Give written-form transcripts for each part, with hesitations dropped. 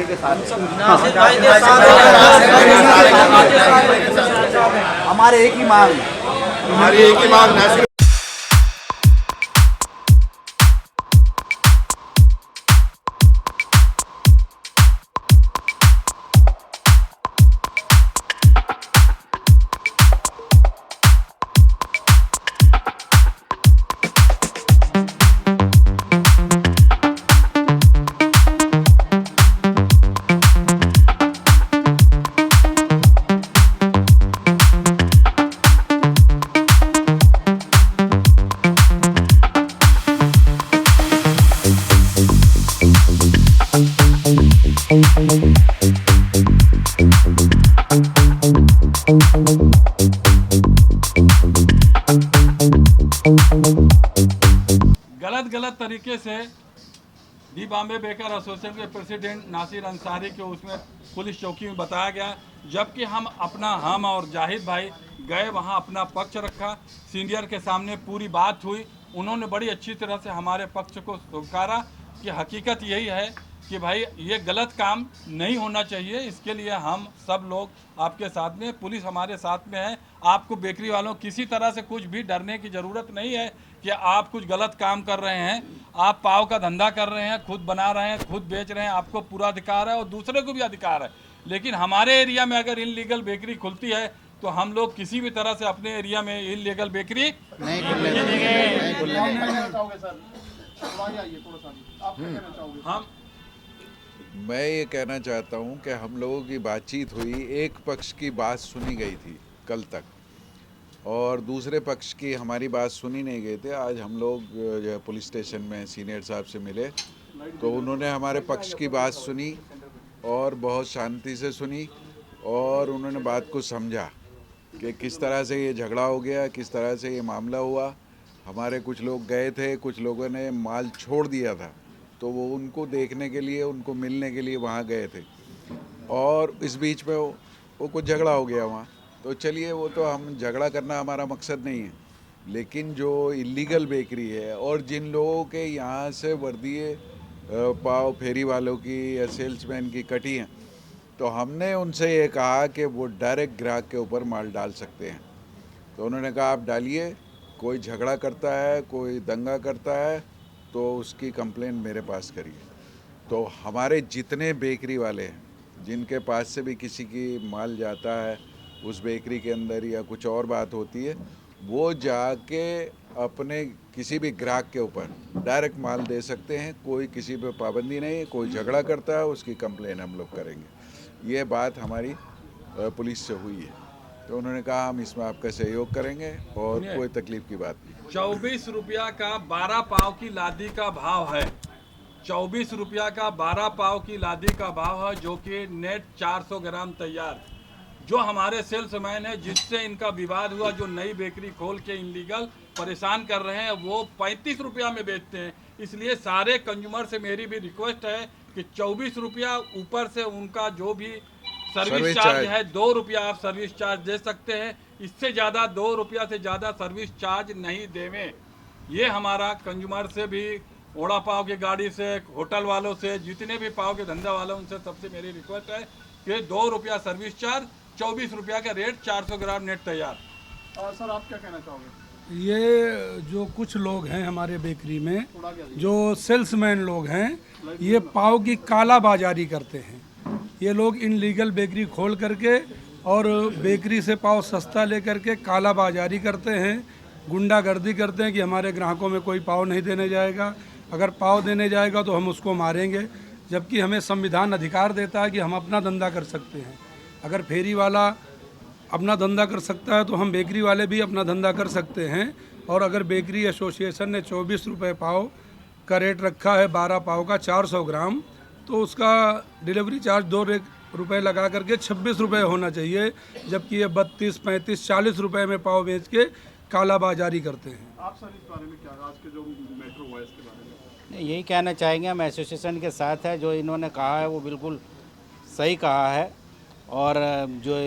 Bakery के साथ हमारे एक ही मांग नासिर गलत तरीके से दी बॉम्बे बेकर एसोसिएशन के प्रेसिडेंट नासिर अंसारी को उसमें पुलिस चौकी में बताया गया, जबकि हम और जाहिद भाई गए वहां, अपना पक्ष रखा, सीनियर के सामने पूरी बात हुई। उन्होंने बड़ी अच्छी तरह से हमारे पक्ष को स्वीकारा कि हकीकत यही है कि भाई ये गलत काम नहीं होना चाहिए। इसके लिए हम सब लोग आपके साथ में, पुलिस हमारे साथ में है। आपको बेकरी वालों किसी तरह से कुछ भी डरने की ज़रूरत नहीं है कि आप कुछ गलत काम कर रहे हैं। आप पाव का धंधा कर रहे हैं, खुद बना रहे हैं, खुद बेच रहे हैं, आपको पूरा अधिकार है और दूसरे को भी अधिकार है। लेकिन हमारे एरिया में अगर इनलीगल बेकरी खुलती है तो हम लोग किसी भी तरह से अपने एरिया में इनलीगल बेकरी नहीं हम मैं ये कहना चाहता हूँ कि हम लोगों की बातचीत हुई, एक पक्ष की बात सुनी गई थी कल तक और दूसरे पक्ष की हमारी बात सुनी नहीं गई थी। आज हम लोग जो है पुलिस स्टेशन में सीनियर साहब से मिले तो उन्होंने हमारे पक्ष की बात सुनी और बहुत शांति से सुनी और उन्होंने बात को समझा कि किस तरह से ये झगड़ा हो गया, किस तरह से ये मामला हुआ। हमारे कुछ लोग गए थे, कुछ लोगों ने माल छोड़ दिया था तो वो उनको देखने के लिए, उनको मिलने के लिए वहाँ गए थे और इस बीच में वो कुछ झगड़ा हो गया वहाँ। तो चलिए, वो तो हम झगड़ा करना हमारा मकसद नहीं है, लेकिन जो इलीगल बेकरी है और जिन लोगों के यहाँ से वर्दिये पाव फेरी वालों की या सेल्समैन की कटी हैं, तो हमने उनसे ये कहा कि वो डायरेक्ट ग्राहक के ऊपर माल डाल सकते हैं। तो उन्होंने कहा आप डालिए, कोई झगड़ा करता है, कोई दंगा करता है तो उसकी कंप्लेन मेरे पास करिए। तो हमारे जितने बेकरी वाले हैं जिनके पास से भी किसी की माल जाता है उस बेकरी के अंदर या कुछ और बात होती है, वो जाके अपने किसी भी ग्राहक के ऊपर डायरेक्ट माल दे सकते हैं। कोई किसी पे पाबंदी नहीं है। कोई झगड़ा करता है उसकी कंप्लेन हम लोग करेंगे। ये बात हमारी पुलिस से हुई है तो उन्होंने कहा हम इसमें आपका सहयोग करेंगे और कोई तकलीफ की बात नहीं। 24 रुपया का 12 पाव की लादी का भाव है। 24 रुपया का 12 पाव की लादी का भाव है, जो कि नेट 400 ग्राम तैयार। जो हमारे सेल्समैन है जिससे इनका विवाद हुआ, जो नई बेकरी खोल के इनलीगल परेशान कर रहे हैं, वो 35 रुपया में बेचते हैं। इसलिए सारे कंज्यूमर से मेरी भी रिक्वेस्ट है कि 24 रुपया ऊपर से उनका जो भी सर्विस चार्ज है 2 रुपया आप सर्विस चार्ज दे सकते हैं। इससे ज़्यादा 2 रुपया से ज़्यादा सर्विस चार्ज नहीं देवें। ये हमारा कंज्यूमर से भी, ओड़ा पाव की गाड़ी से, होटल वालों से, जितने भी पाव के धंधा वालों उनसे सबसे मेरी रिक्वेस्ट है कि 2 रुपया सर्विस चार्ज, 24 रुपया का रेट, 400 ग्राम नेट तैयार। सर आप क्या कहना चाहोगे? ये जो कुछ लोग हैं हमारे बेकरी में, जो सेल्समैन लोग हैं, ये पाव की काला बाजारी करते हैं। ये लोग इनलीगल बेकरी खोल करके और बेकरी से पाव सस्ता लेकर के काला बाजारी करते हैं, गुंडागर्दी करते हैं कि हमारे ग्राहकों में कोई पाव नहीं देने जाएगा, अगर पाव देने जाएगा तो हम उसको मारेंगे। जबकि हमें संविधान अधिकार देता है कि हम अपना धंधा कर सकते हैं। अगर फेरी वाला अपना धंधा कर सकता है तो हम बेकरी वाले भी अपना धंधा कर सकते हैं। और अगर बेकरी एसोसिएशन ने 24 रुपये पाव का रेट रखा है 12 पाव का 400 ग्राम, तो उसका डिलीवरी चार्ज 2 रुपये लगा करके 26 रुपये होना चाहिए। जबकि ये 32, 35, 40 रुपये में पाव बेच के काला बाजारी करते हैं। आप सर इस बारे में क्या, आज के जो मेट्रो हुआ इसके बारे में? यही कहना चाहेंगे, हम एसोसिएशन के साथ है। जो इन्होंने कहा है वो बिल्कुल सही कहा है और जो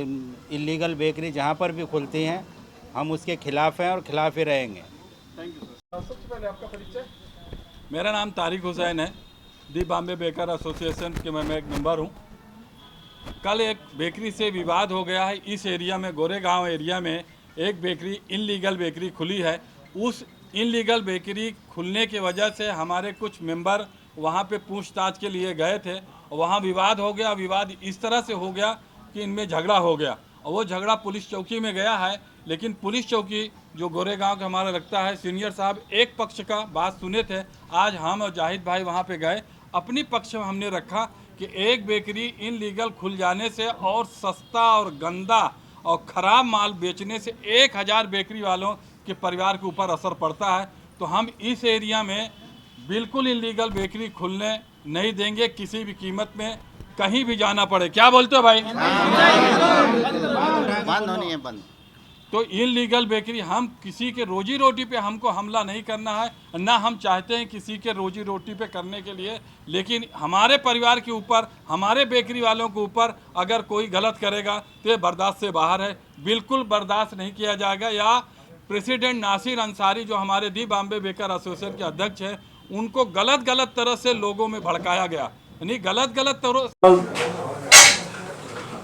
इलीगल बेकरी जहाँ पर भी खुलती हैं हम उसके खिलाफ़ हैं और खिलाफ़ ही रहेंगे। Thank you sir. सबसे पहले आपका परिचय? मेरा नाम तारिक हुसैन है। दी बॉम्बे बेकर एसोसिएशन के मैं एक मेंबर हूँ। कल एक बेकरी से विवाद हो गया है। इस एरिया में, गोरेगांव एरिया में एक बेकरी, इनलीगल बेकरी खुली है। उस इनलीगल बेकरी खुलने की वजह से हमारे कुछ मेंबर वहाँ पे पूछताछ के लिए गए थे। वहाँ विवाद हो गया। विवाद इस तरह से हो गया कि इनमें झगड़ा हो गया और वो झगड़ा पुलिस चौकी में गया है। लेकिन पुलिस चौकी जो गोरेगांव का हमारा लगता है, सीनियर साहब एक पक्ष का बात सुने थे। आज हम और जाहिद भाई वहाँ पे गए, अपनी पक्ष में हमने रखा कि एक बेकरी इनलीगल खुल जाने से और सस्ता और गंदा और ख़राब माल बेचने से 1000 बेकरी वालों के परिवार के ऊपर असर पड़ता है। तो हम इस एरिया में बिल्कुल इनलीगल बेकरी खुलने नहीं देंगे, किसी भी कीमत में, कहीं भी जाना पड़े। क्या बोलते हो भाई? बंद होनी है, बंद। तो इनलीगल बेकरी, हम किसी के रोजी रोटी पे हमको हमला नहीं करना है, ना हम चाहते हैं किसी के रोजी रोटी पे करने के लिए। लेकिन हमारे परिवार के ऊपर, हमारे बेकरी वालों के ऊपर अगर कोई गलत करेगा तो ये बर्दाश्त से बाहर है, बिल्कुल बर्दाश्त नहीं किया जाएगा। या प्रेसिडेंट नासिर अंसारी जो हमारे दी बॉम्बे बेकर एसोसिएशन के अध्यक्ष हैं, उनको गलत तरह से लोगों में भड़काया गया, यानी गलत तरह।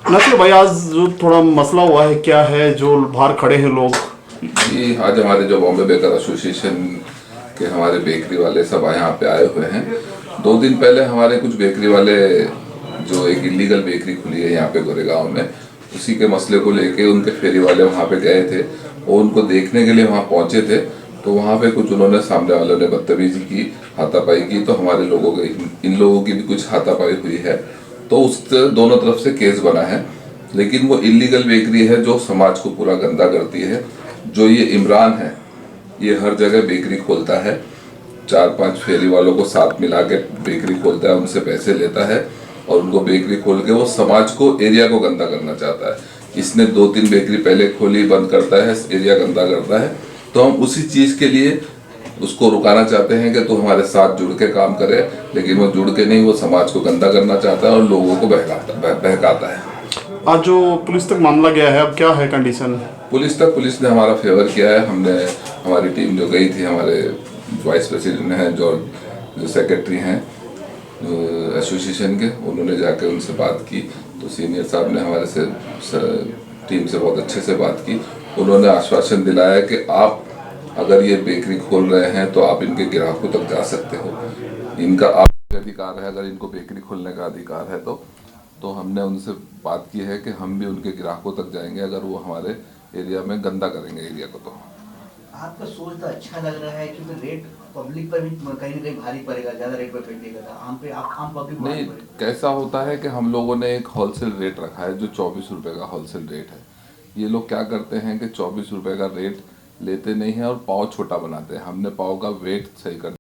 नसीर भाई, आज जो थोड़ा मसला हुआ है, क्या है जो बाहर खड़े हैं लोग? जी, आज हमारे जो बॉम्बे बेकर एसोसिएशन के हमारे बेकरी वाले सब यहाँ पे आए हुए हैं। 2 दिन पहले हमारे कुछ बेकरी वाले, जो एक इलीगल बेकरी खुली है यहाँ पे गोरेगांव में, उसी के मसले को लेके उनके फेरी वाले वहाँ पे गए थे और उनको देखने के लिए वहाँ पहुँचे थे। तो वहाँ पे कुछ उन्होंने, सामने वालों ने बदतमीजी की, हाथापाई की, तो हमारे लोगों के, इन लोगों की भी कुछ हाथापाई हुई है। तो उस दोनों तरफ से केस बना है। लेकिन वो इलीगल बेकरी है जो समाज को पूरा गंदा करती है। जो ये इमरान है, ये हर जगह बेकरी खोलता है, 4-5 फेरी वालों को साथ मिला के बेकरी खोलता है, उनसे पैसे लेता है और उनको बेकरी खोल के वो समाज को, एरिया को गंदा करना चाहता है। इसने 2-3 बेकरी पहले खोली, बंद करता है, एरिया गंदा करता है। तो हम उसी चीज़ के लिए उसको रुकाना चाहते हैं कि तो हमारे साथ जुड़ के काम करे। लेकिन वो जुड़ के नहीं, वो समाज को गंदा करना चाहता है और लोगों को बहकाता है। आज जो पुलिस तक मामला गया है, अब क्या है कंडीशन? पुलिस ने हमारा फेवर किया है। हमने, हमारी टीम जो गई थी, हमारे वाइस प्रेसिडेंट हैं, जो सेक्रेटरी हैं एसोसिएशन के, उन्होंने जाके उनसे बात की। तो सीनियर साहब ने हमारे से टीम से बहुत अच्छे से बात की। उन्होंने आश्वासन दिलाया कि आप अगर ये बेकरी खोल रहे हैं तो आप इनके ग्राहकों तक जा सकते हो, इनका आपका अधिकार है। अगर इनको बेकरी खोलने का अधिकार है तो हमने उनसे बात की है कि हम भी उनके ग्राहकों तक जाएंगे अगर वो हमारे एरिया में गंदा करेंगे एरिया को। तो आपका सोच तो अच्छा लग रहा है, क्योंकि रेट पब्लिक पर भी कहीं ना कहीं भारी पड़ेगा, ज्यादा रेट पर बेचेगा, आम पब्लिक नहीं, कैसा होता है कि हम लोगों ने एक होलसेल रेट रखा है जो 24 रुपये का होलसेल रेट है। ये लोग क्या करते हैं कि 24 रुपये का रेट लेते नहीं हैं और पाव छोटा बनाते हैं। हमने पाव का वेट सही कर